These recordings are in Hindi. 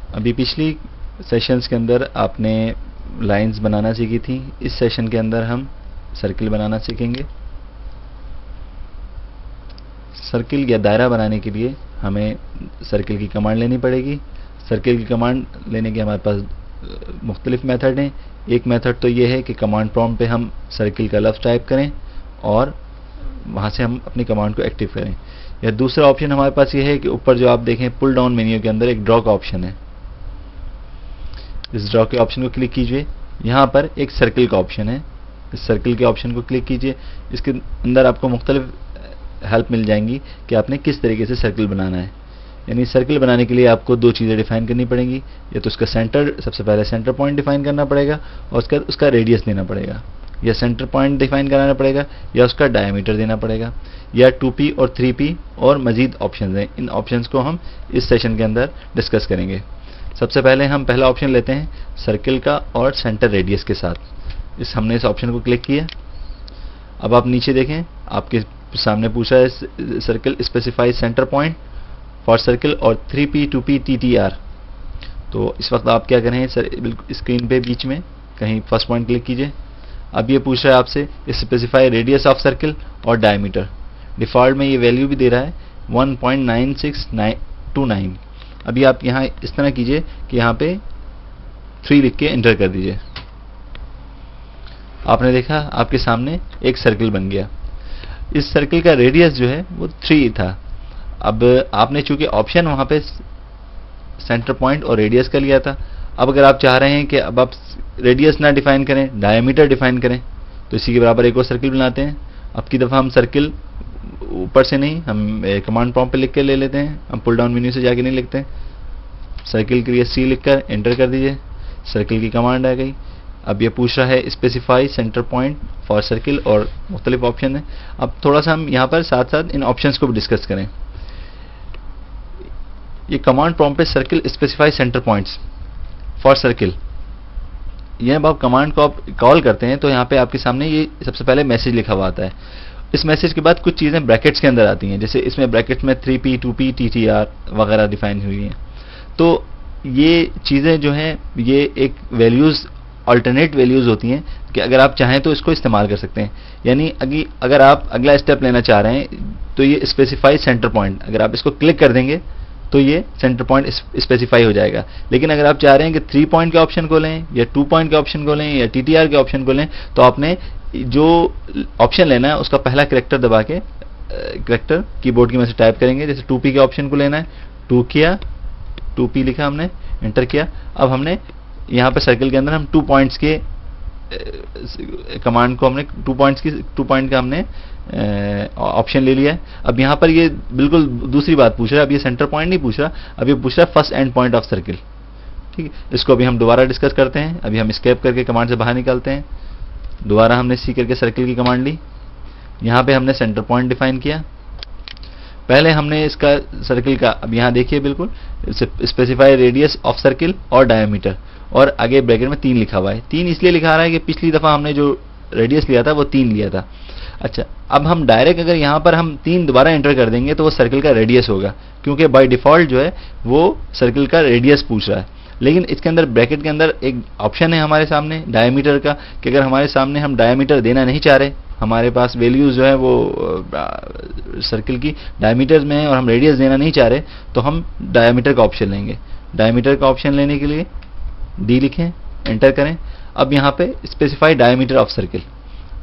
अभी पिछली सेशंस के अंदर आपने लाइंस बनाना सीखी थी। इस सेशन के अंदर हम सर्किल बनाना सीखेंगे। सर्किल या दायरा बनाने के लिए हमें सर्किल की कमांड लेनी पड़ेगी। सर्किल की कमांड लेने के हमारे पास मुख्तलिफ मेथड हैं। एक मेथड तो ये है कि कमांड प्रॉम्प्ट पे हम सर्किल का लफ्ज़ टाइप करें और वहाँ से हम अपनी कमांड को एक्टिव करें। या दूसरा ऑप्शन हमारे पास ये है कि ऊपर जो आप देखें पुल डाउन मेन्यू के अंदर एक ड्रॉ का ऑप्शन है। इस ड्रॉ के ऑप्शन को क्लिक कीजिए। यहाँ पर एक सर्किल का ऑप्शन है। इस सर्किल के ऑप्शन को क्लिक कीजिए। इसके अंदर आपको मुख्तलिफ हेल्प मिल जाएंगी कि आपने किस तरीके से सर्किल बनाना है। यानी सर्किल बनाने के लिए आपको दो चीज़ें डिफाइन करनी पड़ेंगी। या तो उसका सेंटर, सबसे पहले सेंटर पॉइंट डिफाइन करना पड़ेगा और उसका रेडियस लेना पड़ेगा। या सेंटर पॉइंट डिफाइन कराना पड़ेगा या उसका डायमीटर देना पड़ेगा। या 2p और 3p और मजीद ऑप्शन हैं। इन ऑप्शंस को हम इस सेशन के अंदर डिस्कस करेंगे। सबसे पहले हम पहला ऑप्शन लेते हैं सर्किल का और सेंटर रेडियस के साथ। हमने इस ऑप्शन को क्लिक किया। अब आप नीचे देखें, आपके सामने पूछा है circle specify centre point for circle और 3p 2p TTR। तो इस वक्त आप क्या करें, स्क्रीन पे बीच में कहीं फर्स्ट पॉइंट क्लिक कीजिए। अब ये पूछ रहा है आपसे स्पेसिफाई रेडियस ऑफ सर्किल और डायमीटर। डिफ़ॉल्ट में ये वैल्यू भी दे रहा है 1.9629। अभी आप यहाँ इस तरह कीजिए कि यहाँ पे 3 लिख के एंटर कर दीजिए। आपने देखा आपके सामने एक सर्किल बन गया। इस सर्किल का रेडियस जो है वो 3 था। अब आपने चूंकि ऑप्शन वहाँ पे सेंटर पॉइंट और रेडियस का लिया था, अब अगर आप चाह रहे हैं कि अब आप रेडियस ना डिफाइन करें, डायमीटर डिफाइन करें, तो इसी के बराबर एक और सर्किल बनाते हैं। अब की दफ़ा हम सर्किल ऊपर से नहीं, हम कमांड प्रॉम्प्ट पे लिख के ले लेते हैं। हम पुल डाउन मेन्यू से जाके नहीं लिखते। सर्किल के लिए C लिखकर एंटर कर दीजिए। सर्किल की कमांड आ गई। अब ये पूछ रहा है specify centre point for circle और मुख्तलिफ ऑप्शन है। अब थोड़ा सा हम यहाँ पर साथ साथ इन ऑप्शंस को भी डिस्कस करें। ये कमांड प्रॉम्प्ट पे circle specify centre points for circle, ये आप कमांड को आप कॉल करते हैं तो यहाँ पे आपके सामने ये सबसे पहले मैसेज लिखा हुआ आता है। इस मैसेज के बाद कुछ चीज़ें ब्रैकेट्स के अंदर आती हैं, जैसे इसमें ब्रैकेट्स में 3p 2p TTR वगैरह डिफाइन हुई हैं। तो ये चीज़ें जो हैं ये एक वैल्यूज़, अल्टरनेट वैल्यूज़ होती हैं कि अगर आप चाहें तो इसको इस्तेमाल कर सकते हैं। यानी अगर आप अगला स्टेप लेना चाह रहे हैं तो ये स्पेसिफाई सेंटर पॉइंट, अगर आप इसको क्लिक कर देंगे तो ये सेंटर पॉइंट स्पेसिफाई हो जाएगा। लेकिन अगर आप चाह रहे हैं कि 3 पॉइंट के ऑप्शन को लें या 2 पॉइंट के ऑप्शन को लें या TTR के ऑप्शन को लें, तो आपने जो ऑप्शन लेना है उसका पहला करेक्टर दबा के, करेक्टर कीबोर्ड की मदद से टाइप करेंगे। जैसे 2p के ऑप्शन को लेना है, 2 किया, 2p लिखा, हमने एंटर किया। अब हमने यहाँ पर सर्किल के अंदर हम 2 पॉइंट्स के कमांड को हमने 2 पॉइंट का हमने ऑप्शन ले लिया है। अब यहाँ पर ये बिल्कुल दूसरी बात पूछ रहा है। अब ये सेंटर पॉइंट नहीं पूछ रहा, अब ये पूछ रहा है first and point of circle. ठीक है, इसको अभी हम दोबारा डिस्कस करते हैं। अभी हम एस्केप करके कमांड से बाहर निकलते हैं। दोबारा हमने C करके सर्किल की कमांड ली। यहाँ पे हमने सेंटर पॉइंट डिफाइन किया। पहले हमने इसका सर्किल का, अब यहाँ देखिए बिल्कुल स्पेसिफाई रेडियस ऑफ सर्किल और डायमीटर, और आगे ब्रैकेट में 3 लिखा हुआ है। 3 इसलिए लिखा रहा है कि पिछली दफ़ा हमने जो रेडियस लिया था वो 3 लिया था। अच्छा, अब हम डायरेक्ट अगर यहाँ पर हम 3 दोबारा एंटर कर देंगे तो वो सर्किल का रेडियस होगा, क्योंकि बाय डिफ़ॉल्ट जो है वो सर्किल का रेडियस पूछ रहा है। लेकिन इसके अंदर ब्रैकेट के अंदर एक ऑप्शन है हमारे सामने डायमीटर का, कि अगर हमारे सामने हम डायमीटर देना नहीं चाह रहे, हमारे पास वैल्यूज जो है वो सर्किल की डायमीटर में है और हम रेडियस देना नहीं चाह रहे, तो हम डायमीटर का ऑप्शन लेंगे। डायमीटर का ऑप्शन लेने के लिए D लिखें, एंटर करें। अब यहाँ पे स्पेसिफाई डायमीटर ऑफ सर्किल,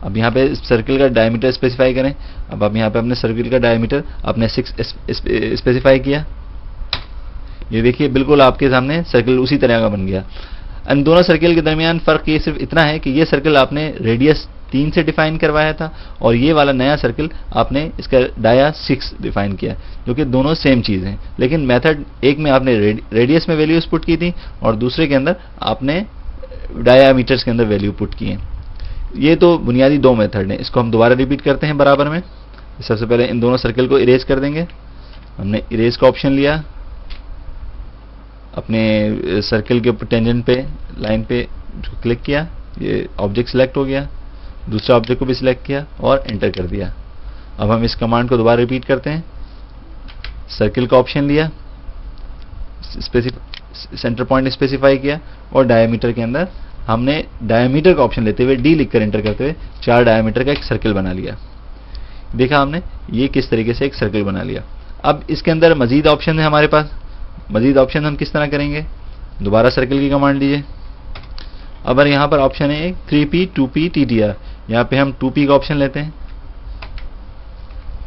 अब यहाँ पे सर्किल का डायमीटर स्पेसिफाई करें। अब यहाँ पे अपने सर्किल का डायमीटर अपने 6 स्पेसिफाई किया। ये देखिए बिल्कुल आपके सामने सर्किल उसी तरह का बन गया। इन दोनों सर्किल के दरमियान फ़र्क ये सिर्फ इतना है कि ये सर्किल आपने रेडियस 3 से डिफाइन करवाया था और ये वाला नया सर्किल आपने इसका डाया 6 डिफाइन किया, जो कि दोनों सेम चीज़ हैं। लेकिन मेथड एक में आपने रेडियस में वैल्यूज पुट की थी और दूसरे के अंदर आपने डायामीटर्स के अंदर वैल्यू पुट की है। ये तो बुनियादी 2 मेथड हैं। इसको हम दोबारा रिपीट करते हैं बराबर में। सबसे पहले इन दोनों सर्किल को इरेज कर देंगे। हमने इरेज का ऑप्शन लिया, अपने सर्किल के ऊपर टेंजेंट पे, लाइन पे क्लिक किया, ये ऑब्जेक्ट सिलेक्ट हो गया। दूसरा ऑब्जेक्ट को भी सिलेक्ट किया और एंटर कर दिया। अब हम इस कमांड को दोबारा रिपीट करते हैं। सर्किल का ऑप्शन लिया, सेंटर पॉइंट स्पेसिफाई किया और डायमीटर के अंदर हमने डायमीटर का ऑप्शन लेते हुए डी लिखकर एंटर करते हुए 4 डायमीटर का एक सर्कल बना लिया। देखा हमने ये किस तरीके से एक सर्कल बना लिया। अब इसके अंदर मजीद ऑप्शन है हमारे पास। मजीद ऑप्शन हम किस तरह करेंगे, दोबारा सर्कल की कमांड लीजिए। अब यहाँ पर ऑप्शन है 3p 2p TTR, यहाँ पे हम 2p का ऑप्शन लेते हैं।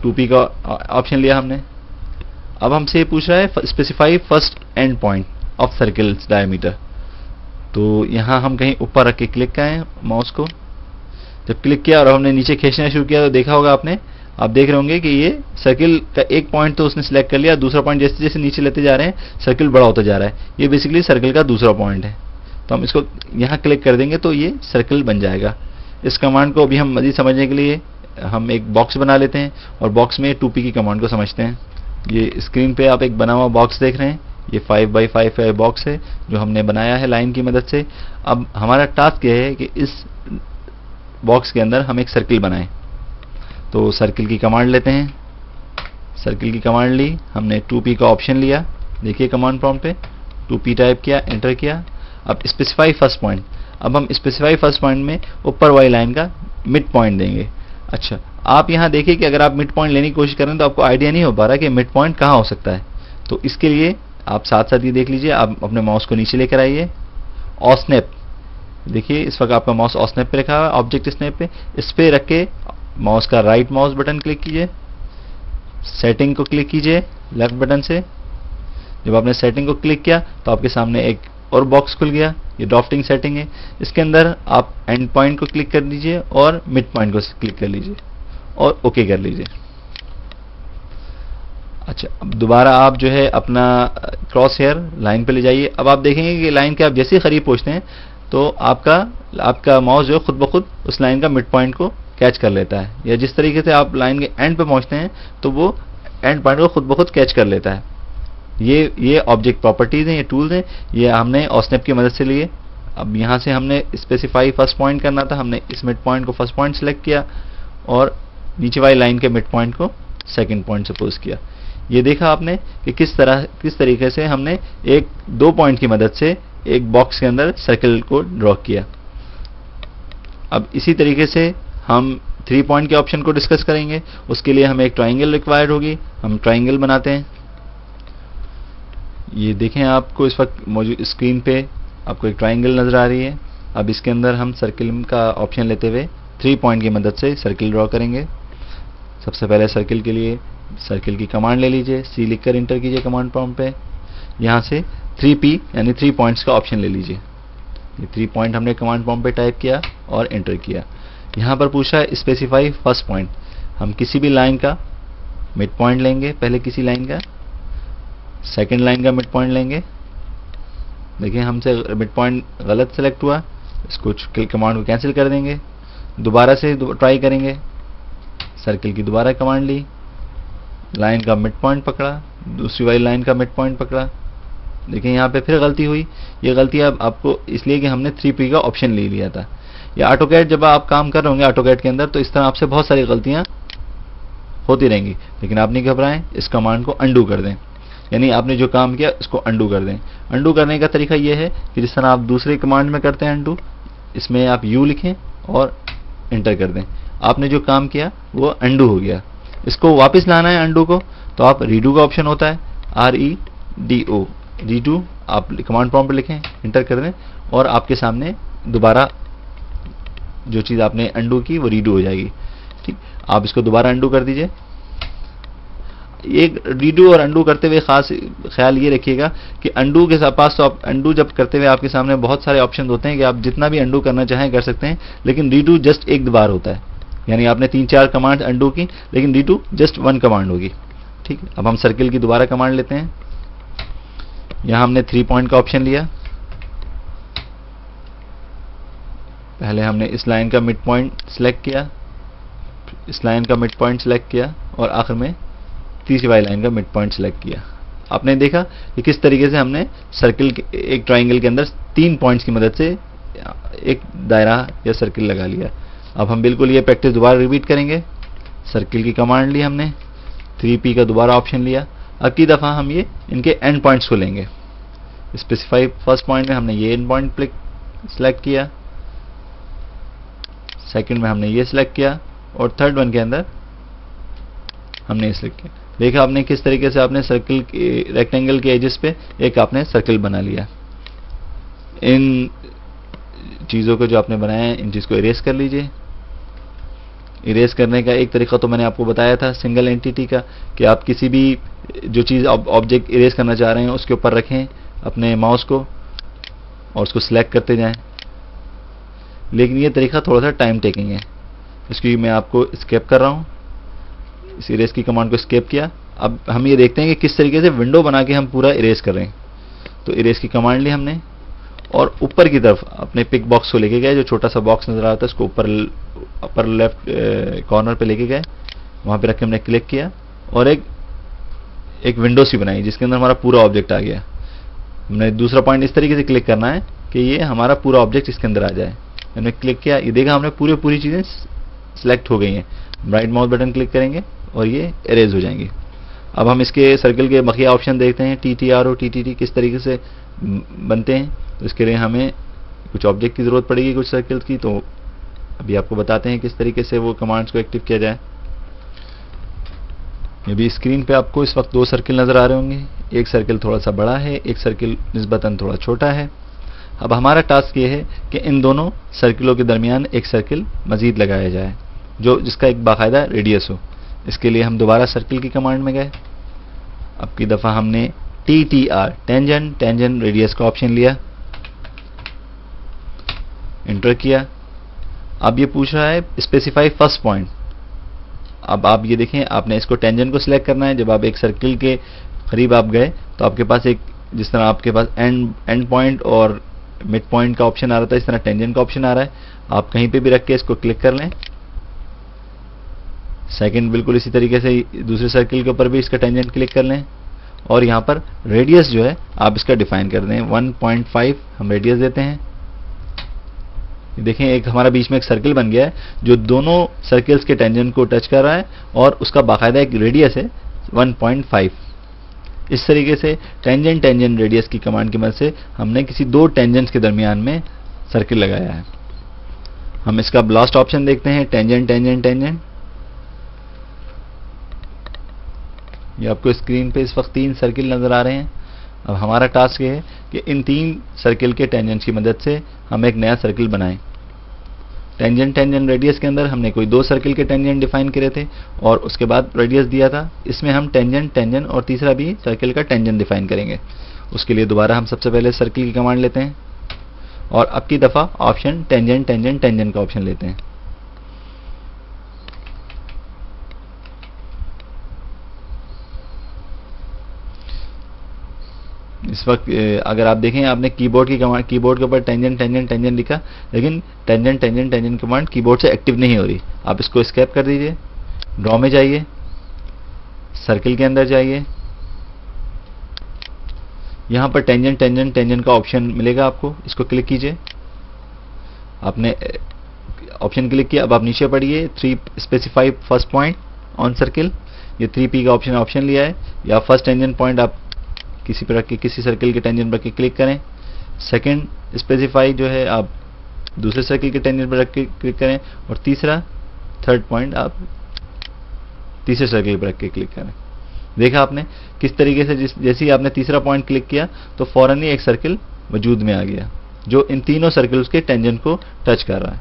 2p का ऑप्शन लिया हमने। अब हमसे पूछ रहा है specify first and point of circles diameter, तो यहाँ हम कहीं ऊपर रख के क्लिक करें माउस को। जब क्लिक किया और हमने नीचे खींचना शुरू किया तो देखा होगा आपने, आप देख रहे होंगे कि ये सर्कल का एक पॉइंट तो उसने सिलेक्ट कर लिया, दूसरा पॉइंट जैसे जैसे नीचे लेते जा रहे हैं सर्कल बड़ा होता जा रहा है। ये बेसिकली सर्कल का दूसरा पॉइंट है। तो हम इसको यहाँ क्लिक कर देंगे तो ये सर्कल बन जाएगा। इस कमांड को अभी हम मज़ीद समझने के लिए हम एक बॉक्स बना लेते हैं और बॉक्स में 2p की कमांड को समझते हैं। ये स्क्रीन पे आप एक बना हुआ बॉक्स देख रहे हैं, ये 5x5 बॉक्स है जो हमने बनाया है लाइन की मदद से। अब हमारा टास्क यह है कि इस बॉक्स के अंदर हम एक सर्कल बनाएं। तो सर्कल की कमांड लेते हैं। सर्कल की कमांड ली हमने, 2p का ऑप्शन लिया, देखिए कमांड प्रॉम्प्ट पे 2p टाइप किया, एंटर किया। अब स्पेसिफाई फर्स्ट पॉइंट, अब हम स्पेसिफाई फर्स्ट पॉइंट में ऊपर वाली लाइन का मिड पॉइंट देंगे। अच्छा, आप यहाँ देखिए कि अगर आप मिड पॉइंट लेने की कोशिश करें तो आपको आइडिया नहीं हो पा रहा कि मिड पॉइंट कहाँ हो सकता है। तो इसके लिए आप साथ साथ ये देख लीजिए, आप अपने माउस को नीचे लेकर आइए, ऑस्नैप, देखिए इस वक्त आपका माउस ऑस्नैप पे रखा हुआ है, ऑब्जेक्ट स्नैप पे। इस पे रख के माउस का राइट माउस बटन क्लिक कीजिए, सेटिंग को क्लिक कीजिए लेफ्ट बटन से। जब आपने सेटिंग को क्लिक किया तो आपके सामने एक और बॉक्स खुल गया, ये ड्राफ्टिंग सेटिंग है। इसके अंदर आप एंड पॉइंट को क्लिक कर दीजिए और मिड पॉइंट को क्लिक कर लीजिए और ओके कर लीजिए। अच्छा, अब दोबारा आप जो है अपना क्रॉस हेयर लाइन पे ले जाइए। अब आप देखेंगे कि लाइन के आप जैसे ही करीब पहुंचते हैं तो आपका माउस जो खुद ब खुद उस लाइन का मिड पॉइंट को कैच कर लेता है, या जिस तरीके से आप लाइन के एंड पे पहुंचते हैं तो वो एंड पॉइंट को खुद ब खुद कैच कर लेता है। ये ऑब्जेक्ट प्रॉपर्टीज हैं, ये टूल्स हैं, ये हमने ऑस्नैप की मदद से लिए। अब यहाँ से हमने स्पेसिफाई फर्स्ट पॉइंट करना था, हमने इस मिड पॉइंट को फर्स्ट पॉइंट सेलेक्ट किया और नीचे वाली लाइन के मिड पॉइंट को सेकंड पॉइंट सपोज किया। ये देखा आपने कि किस तरीके से हमने एक 2 पॉइंट की मदद से एक बॉक्स के अंदर सर्कल को ड्रॉ किया। अब इसी तरीके से हम 3 पॉइंट के ऑप्शन को डिस्कस करेंगे। उसके लिए हमें एक ट्राइंगल रिक्वायर्ड होगी, हम ट्राइंगल बनाते हैं। ये देखें, आपको इस वक्त मौजूद स्क्रीन पे आपको एक ट्राइंगल नजर आ रही है। अब इसके अंदर हम सर्कल का ऑप्शन लेते हुए 3 पॉइंट की मदद से सर्कल ड्रॉ करेंगे। सबसे पहले सर्कल के लिए सर्कल की कमांड ले लीजिए, सी लिखकर इंटर कीजिए कमांड प्रॉम्प्ट पे। यहाँ से 3p यानी 3 पॉइंट्स का ऑप्शन ले लीजिए। ये 3 पॉइंट हमने कमांड प्रॉम्प्ट पे टाइप किया और एंटर किया। यहाँ पर पूछा है स्पेसिफाई फर्स्ट पॉइंट, हम किसी भी लाइन का मिड पॉइंट लेंगे, पहले किसी लाइन का, सेकेंड लाइन का मिड पॉइंट लेंगे। देखिए हमसे मिड पॉइंट गलत सेलेक्ट हुआ, इसको कमांड को कैंसिल कर देंगे, दोबारा से ट्राई करेंगे। सर्कल की दोबारा कमांड ली, लाइन का मिड पॉइंट पकड़ा, दूसरी वाली लाइन का मिड पॉइंट पकड़ा। देखिए यहाँ पे फिर गलती हुई। ये गलती अब आपको इसलिए कि हमने 3p का ऑप्शन ले लिया था। या ऑटोकैड जब आप काम कर रहे होंगे ऑटोकैड के अंदर तो इस तरह आपसे बहुत सारी गलतियां होती रहेंगी, लेकिन आप नहीं घबराएं, इस कमांड को अंडू कर दें, यानी आपने जो काम किया इसको अंडू कर दें। अंडू करने का तरीका यह है कि जिस तरह आप दूसरे कमांड में करते हैं अंडू, इसमें आप u लिखें और इंटर कर दें। आपने जो काम किया वो अंडू हो गया। इसको वापस लाना है अंडू को, तो आप रीडू का ऑप्शन होता है, REDO, रीडू। आप कमांड प्रॉम्प्ट लिखें, इंटर कर दें और आपके सामने दोबारा जो चीज़ आपने अंडू की वो रीडू हो जाएगी। ठीक, आप इसको दोबारा अंडू कर दीजिए। एक रीडू और अंडू करते हुए खास ख्याल ये रखिएगा कि अंडू के पास तो आप अंडू जब करते हुए आपके सामने बहुत सारे ऑप्शन होते हैं कि आप जितना भी अंडू करना चाहें कर सकते हैं, लेकिन रीडू जस्ट एक बार होता है। यानी आपने 3-4 कमांड अंडू की, लेकिन रीडू जस्ट 1 कमांड होगी। ठीक, अब हम सर्कल की दोबारा कमांड लेते हैं। यहां हमने 3 पॉइंट का ऑप्शन लिया। पहले हमने इस लाइन का मिड पॉइंट सिलेक्ट किया, इस लाइन का मिड पॉइंट सिलेक्ट किया और आखिर में तीसरी वाली लाइन का मिड पॉइंट सिलेक्ट किया। आपने देखा कि किस तरीके से हमने सर्कल एक ट्राइंगल के अंदर 3 पॉइंट्स की मदद से एक दायरा या सर्कल लगा लिया। अब हम बिल्कुल ये प्रैक्टिस दोबारा रिपीट करेंगे। सर्कल की कमांड ली हमने, 3p का दोबारा ऑप्शन लिया। अब की दफ़ा हम ये इनके एंड पॉइंट्स को लेंगे। स्पेसिफाई फर्स्ट पॉइंट में हमने ये एंड पॉइंट सेलेक्ट किया, सेकंड में हमने ये सिलेक्ट किया, और थर्ड वन के अंदर हमने सिलेक्ट किया। देखा आपने किस तरीके से आपने सर्कल के रेक्टेंगल के एजेस पे एक आपने सर्कल बना लिया। इन चीज़ों को जो आपने बनाया है, इन चीज़ को इरेज कर लीजिए। इरेज करने का एक तरीका तो मैंने आपको बताया था सिंगल एंटिटी का, कि आप किसी भी जो चीज़ ऑब्जेक्ट इरेज करना चाह रहे हैं उसके ऊपर रखें अपने माउस को और उसको सिलेक्ट करते जाएं। लेकिन ये तरीका थोड़ा सा टाइम टेकिंग है, इसकी मैं आपको स्केप कर रहा हूँ। इस इरेज की कमांड को स्केप किया। अब हम ये देखते हैं कि किस तरीके से विंडो बना के हम पूरा इरेज कर रहे हैं। तो इरेज की कमांड ली हमने और ऊपर की तरफ अपने पिक बॉक्स को लेके गए, जो छोटा सा बॉक्स नजर आता है उसको ऊपर लेफ्ट कॉर्नर पे लेके गए, वहां पे रख के हमने क्लिक किया और एक विंडो सी बनाई जिसके अंदर हमारा पूरा ऑब्जेक्ट आ गया। हमने दूसरा पॉइंट इस तरीके से क्लिक करना है कि ये हमारा पूरा ऑब्जेक्ट इसके अंदर आ जाए। हमने क्लिक किया, ये देखा हमने पूरी चीजें सिलेक्ट हो गई हैं। राइट माउस बटन क्लिक करेंगे और ये इरेज हो जाएंगे। अब हम इसके सर्कल के बकिया ऑप्शन देखते हैं, TTR और TTT किस तरीके से बनते हैं। तो इसके लिए हमें कुछ ऑब्जेक्ट की जरूरत पड़ेगी, कुछ सर्कल की, तो अभी आपको बताते हैं किस तरीके से वो कमांड्स को एक्टिव किया जाए। ये भी स्क्रीन पे आपको इस वक्त दो सर्किल नजर आ रहे होंगे, एक सर्किल थोड़ा सा बड़ा है, एक सर्किल निस्बतन थोड़ा छोटा है। अब हमारा टास्क ये है कि इन दोनों सर्किलों के दरमियान एक सर्किल मजीद लगाया जाए जो जिसका एक बाकायदा रेडियस हो। इसके लिए हम दोबारा सर्किल की कमांड में गए। अब की दफा हमने TTR टेंजेंट रेडियस का ऑप्शन लिया, इंटर किया। अब ये पूछ रहा है स्पेसिफाई फर्स्ट पॉइंट। अब आप ये देखें, आपने इसको टेंजेंट को सिलेक्ट करना है। जब आप एक सर्किल के करीब आप गए तो आपके पास एक, जिस तरह आपके पास एंड पॉइंट और मिड पॉइंट का ऑप्शन आ रहा था, इस तरह टेंजेंट का ऑप्शन आ रहा है। आप कहीं पे भी रख के इसको क्लिक कर लें। सेकंड बिल्कुल इसी तरीके से दूसरे सर्किल के ऊपर भी इसका टेंजेंट क्लिक कर लें और यहां पर रेडियस जो है आप इसका डिफाइन कर दें। 1.5 हम रेडियस देते हैं। देखें एक हमारा बीच में एक सर्किल बन गया है जो दोनों सर्किल्स के टेंजेंट को टच कर रहा है और उसका बाकायदा एक रेडियस है 1.5। इस तरीके से टेंजेंट रेडियस की कमांड की मदद से हमने किसी दो टेंजेंट्स के दरमियान में सर्किल लगाया है। हम इसका लास्ट ऑप्शन देखते हैं, टेंजेंट। ये आपको स्क्रीन पे इस वक्त 3 सर्किल नजर आ रहे हैं। अब हमारा टास्क ये है कि इन 3 सर्किल के टेंजेंट्स की मदद से हम एक नया सर्किल बनाएं। टेंजेंट रेडियस के अंदर हमने कोई 2 सर्किल के टेंजेंट डिफाइन करे थे और उसके बाद रेडियस दिया था। इसमें हम टेंजेंट और तीसरा भी सर्किल का टेंजेंट डिफाइन करेंगे। उसके लिए दोबारा हम सबसे पहले सर्किल की कमांड लेते हैं और अब की दफा ऑप्शन टेंजेंट का ऑप्शन लेते हैं। इस वक्त अगर आप देखें, आपने कीबोर्ड की कमांड, कीबोर्ड के ऊपर टेंजेंट लिखा, लेकिन टेंजेंट कमांड कीबोर्ड से एक्टिव नहीं हो रही। आप इसको एस्केप कर दीजिए, ड्रॉ में जाइए, सर्किल के अंदर जाइए, यहां पर टेंजेंट का ऑप्शन मिलेगा आपको, इसको क्लिक कीजिए। आपने ऑप्शन क्लिक किया, अब आप नीचे पढ़िए 3 specify first point on circle. ये 3P का ऑप्शन लिया है, या फर्स्ट टेंजेंट पॉइंट आप किसी पर रख के किसी सर्किल के टेंजेंट पर क्लिक करें। सेकंड स्पेसिफाई जो है आप दूसरे सर्किल के टेंजेंट पर रख के क्लिक करें और थर्ड पॉइंट आप तीसरे सर्किल पर रख के क्लिक करें। देखा आपने किस तरीके से जैसे ही आपने तीसरा पॉइंट क्लिक किया तो फौरन ही एक सर्किल वजूद में आ गया जो इन तीनों सर्किल्स के टेंजेंट को टच कर रहा है।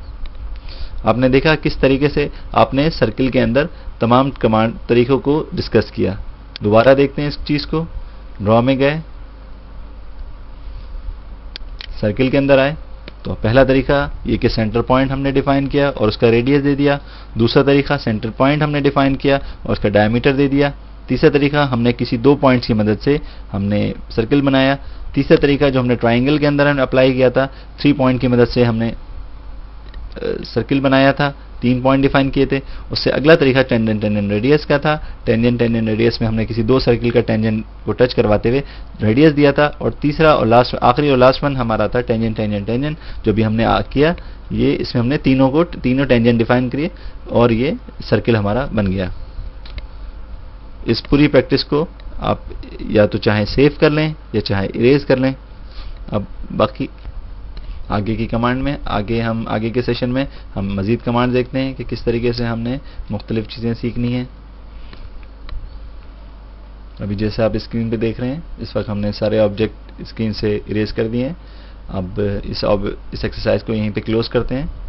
आपने देखा किस तरीके से आपने सर्किल के अंदर तमाम कमांड तरीकों को डिस्कस किया। दोबारा देखते हैं इस चीज को। ड्रॉ में गए, सर्किल के अंदर आए तो पहला तरीका ये कि सेंटर पॉइंट हमने डिफाइन किया और उसका रेडियस दे दिया। दूसरा तरीका सेंटर पॉइंट हमने डिफाइन किया और उसका डायमीटर दे दिया। तीसरा तरीका हमने किसी 2 पॉइंट्स की मदद से हमने सर्किल बनाया। तीसरा तरीका जो हमने ट्राइंगल के अंदर हमने अप्लाई किया था, 3 पॉइंट की मदद से हमने सर्किल बनाया था, 3 पॉइंट डिफाइन किए थे। उससे अगला तरीका टेंजेंट रेडियस का था। टेंजेंट रेडियस में हमने किसी 2 सर्किल का टेंजेंट को टच करवाते हुए रेडियस दिया था। और तीसरा और आखिरी और लास्ट वन हमारा था टेंजेंट जो भी हमने किया। ये इसमें हमने तीनों टेंजेंट डिफाइन किए और ये सर्किल हमारा बन गया। इस पूरी प्रैक्टिस को आप या तो चाहे सेव कर लें या चाहे इरेज कर लें, अब बाकी आगे की कमांड में आगे के सेशन में हम मज़ीद कमांड देखते हैं कि किस तरीके से हमने मुख्तलिफ चीज़ें सीखनी हैं। अभी जैसे आप स्क्रीन पे देख रहे हैं, इस वक्त हमने सारे ऑब्जेक्ट स्क्रीन से इरेज कर दिए हैं। अब इस एक्सरसाइज को यहीं पे क्लोज करते हैं।